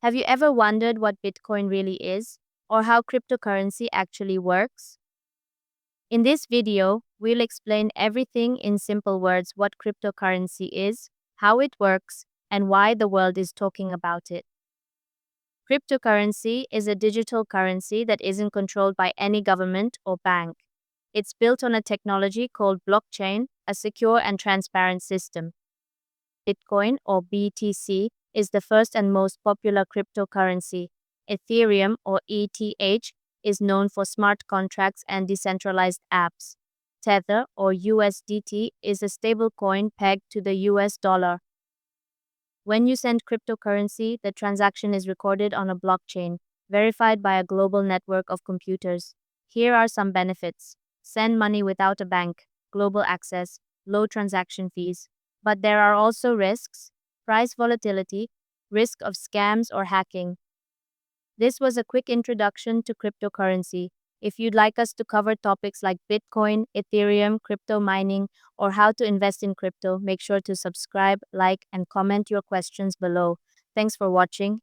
Have you ever wondered what Bitcoin really is, or how cryptocurrency actually works? In this video, we'll explain everything in simple words: what cryptocurrency is, how it works, and why the world is talking about it. Cryptocurrency is a digital currency that isn't controlled by any government or bank. It's built on a technology called blockchain, a secure and transparent system. Bitcoin, or BTC, is the first and most popular cryptocurrency. Ethereum, or ETH, is known for smart contracts and decentralized apps. Tether, or USDT, is a stablecoin pegged to the US dollar. When you send cryptocurrency, the transaction is recorded on a blockchain, verified by a global network of computers. Here are some benefits: send money without a bank, global access, low transaction fees. But there are also risks: price volatility, risk of scams or hacking. This was a quick introduction to cryptocurrency. If you'd like us to cover topics like Bitcoin, Ethereum, crypto mining, or how to invest in crypto, make sure to subscribe, like, and comment your questions below. Thanks for watching.